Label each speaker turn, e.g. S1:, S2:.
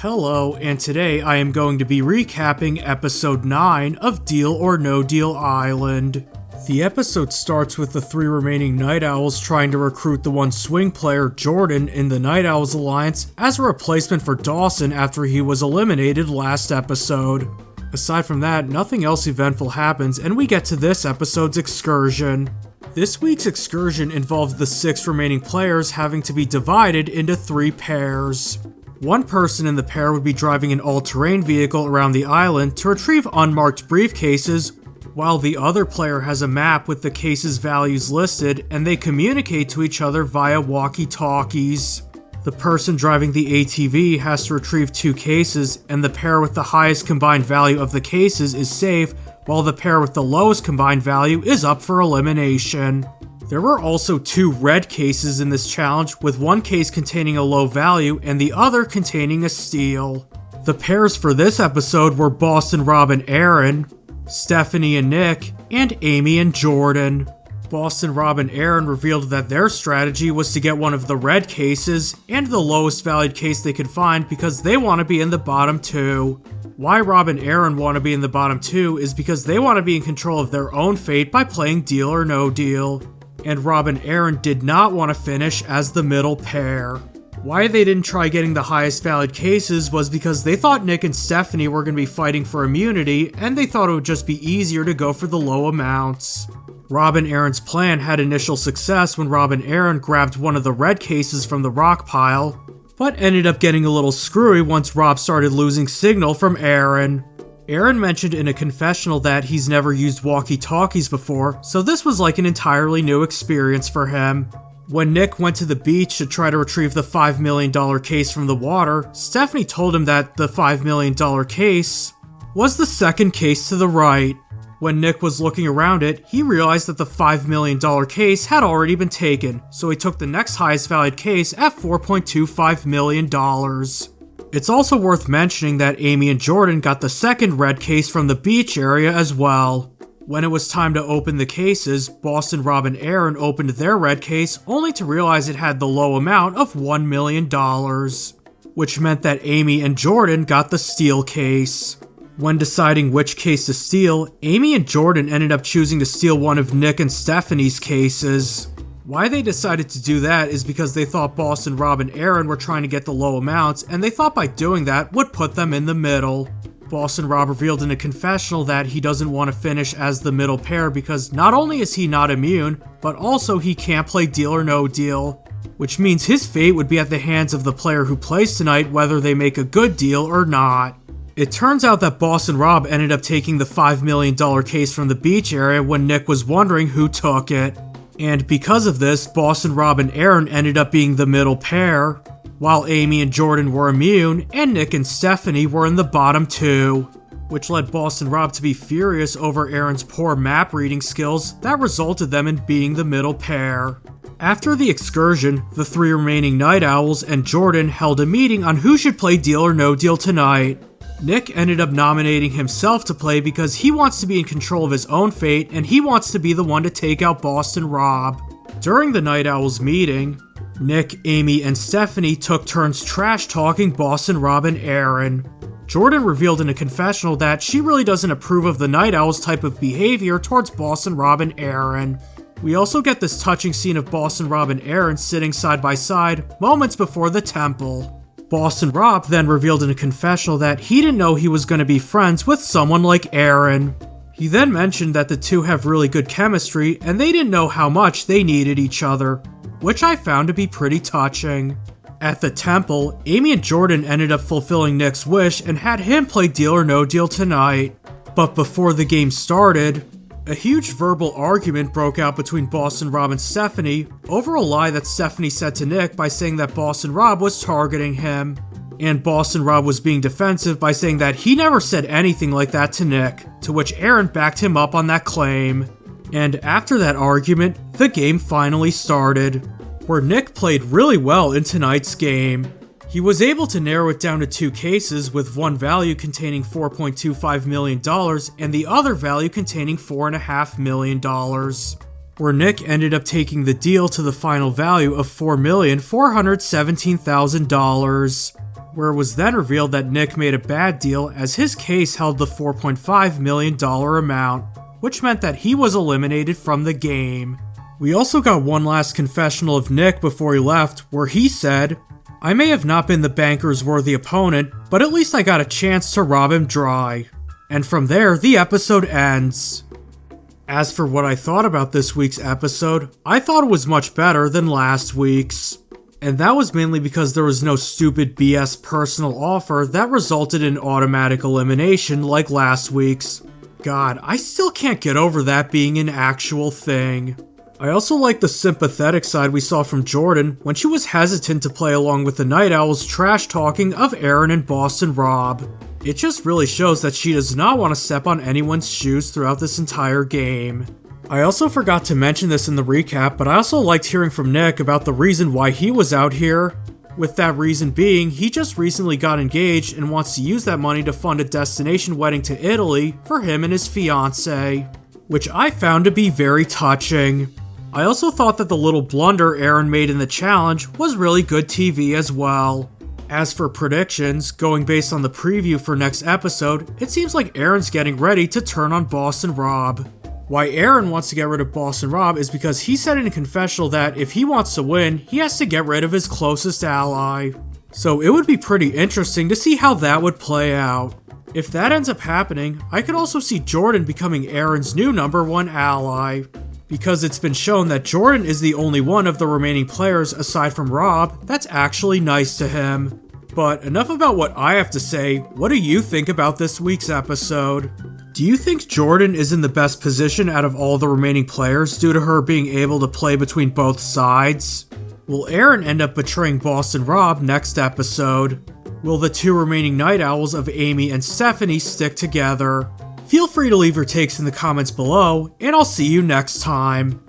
S1: Hello, and today I am going to be recapping episode 9 of Deal or No Deal Island. The episode starts with the 3 remaining Night Owls trying to recruit the one swing player, Jordan, in the Night Owls Alliance as a replacement for Dawson after he was eliminated last episode. Aside from that, nothing else eventful happens, and we get to this episode's excursion. This week's excursion involved the 6 remaining players having to be divided into 3 pairs. One person in the pair would be driving an all-terrain vehicle around the island to retrieve unmarked briefcases, while the other player has a map with the case's values listed, and they communicate to each other via walkie-talkies. The person driving the ATV has to retrieve 2 cases, and the pair with the highest combined value of the cases is safe, while the pair with the lowest combined value is up for elimination. There were also 2 red cases in this challenge, with one case containing a low value and the other containing a steal. The pairs for this episode were Boston Rob and Aaron, Stephanie and Nick, and Amy and Jordan. Boston Rob and Aaron revealed that their strategy was to get one of the red cases and the lowest valued case they could find because they want to be in the bottom 2. Why Rob and Aaron want to be in the bottom 2 is because they want to be in control of their own fate by playing Deal or No Deal. And Rob and Aaron did not want to finish as the middle pair. Why they didn't try getting the highest valued cases was because they thought Nick and Stephanie were going to be fighting for immunity, and they thought it would just be easier to go for the low amounts. Rob and Aaron's plan had initial success when Rob and Aaron grabbed one of the red cases from the rock pile, but ended up getting a little screwy once Rob started losing signal from Aaron. Aaron mentioned in a confessional that he's never used walkie-talkies before, so this was like an entirely new experience for him. When Nick went to the beach to try to retrieve the $5 million case from the water, Stephanie told him that the $5 million case was the second case to the right. When Nick was looking around it, he realized that the $5 million case had already been taken, so he took the next highest valued case at $4.25 million. It's also worth mentioning that Amy and Jordan got the second red case from the beach area as well. When it was time to open the cases, Boston Rob and Aaron opened their red case only to realize it had the low amount of $1 million, which meant that Amy and Jordan got the steal case. When deciding which case to steal, Amy and Jordan ended up choosing to steal one of Nick and Stephanie's cases. Why they decided to do that is because they thought Boston Rob and Aaron were trying to get the low amounts, and they thought by doing that would put them in the middle. Boston Rob revealed in a confessional that he doesn't want to finish as the middle pair because not only is he not immune, but also he can't play Deal or No Deal, which means his fate would be at the hands of the player who plays tonight whether they make a good deal or not. It turns out that Boston Rob ended up taking the $5 million case from the beach area when Nick was wondering who took it. And because of this, Boston Rob and Aaron ended up being the middle pair, while Amy and Jordan were immune, and Nick and Stephanie were in the bottom 2, which led Boston Rob to be furious over Aaron's poor map reading skills that resulted them in being the middle pair. After the excursion, the 3 remaining Night Owls and Jordan held a meeting on who should play Deal or No Deal tonight. Nick ended up nominating himself to play because he wants to be in control of his own fate and he wants to be the one to take out Boston Rob. During the Night Owls meeting, Nick, Amy, and Stephanie took turns trash-talking Boston Rob and Aaron. Jordan revealed in a confessional that she really doesn't approve of the Night Owls' type of behavior towards Boston Rob and Aaron. We also get this touching scene of Boston Rob and Aaron sitting side by side moments before the temple. Boston Rob then revealed in a confessional that he didn't know he was going to be friends with someone like Aaron. He then mentioned that the 2 have really good chemistry and they didn't know how much they needed each other, which I found to be pretty touching. At the temple, Amy and Jordan ended up fulfilling Nick's wish and had him play Deal or No Deal tonight. But before the game started, a huge verbal argument broke out between Boston Rob and Stephanie over a lie that Stephanie said to Nick by saying that Boston Rob was targeting him. And Boston Rob was being defensive by saying that he never said anything like that to Nick, to which Aaron backed him up on that claim. And after that argument, the game finally started, where Nick played really well in tonight's game. He was able to narrow it down to 2 cases, with one value containing $4.25 million and the other value containing $4.5 million, where Nick ended up taking the deal to the final value of $4,417,000. where it was then revealed that Nick made a bad deal as his case held the $4.5 million amount, which meant that he was eliminated from the game. We also got one last confessional of Nick before he left, where he said, "I may have not been the banker's worthy opponent, but at least I got a chance to rob him dry." And from there, the episode ends. As for what I thought about this week's episode, I thought it was much better than last week's. And that was mainly because there was no stupid BS personal offer that resulted in automatic elimination like last week's. God, I still can't get over that being an actual thing. I also like the sympathetic side we saw from Jordan when she was hesitant to play along with the Night Owl's trash talking of Aaron and Boston Rob. It just really shows that she does not want to step on anyone's shoes throughout this entire game. I also forgot to mention this in the recap, but I also liked hearing from Nick about the reason why he was out here. With that reason being, he just recently got engaged and wants to use that money to fund a destination wedding to Italy for him and his fiancée, which I found to be very touching. I also thought that the little blunder Aaron made in the challenge was really good TV as well. As for predictions, going based on the preview for next episode, it seems like Aaron's getting ready to turn on Boston Rob. Why Aaron wants to get rid of Boston Rob is because he said in a confessional that if he wants to win, he has to get rid of his closest ally. So it would be pretty interesting to see how that would play out. If that ends up happening, I could also see Jordan becoming Aaron's new #1 ally. Because it's been shown that Jordan is the only one of the remaining players aside from Rob that's actually nice to him. But enough about what I have to say, what do you think about this week's episode? Do you think Jordan is in the best position out of all the remaining players due to her being able to play between both sides? Will Aaron end up betraying Boston Rob next episode? Will the two remaining Night Owls of Amy and Stephanie stick together? Feel free to leave your takes in the comments below, and I'll see you next time.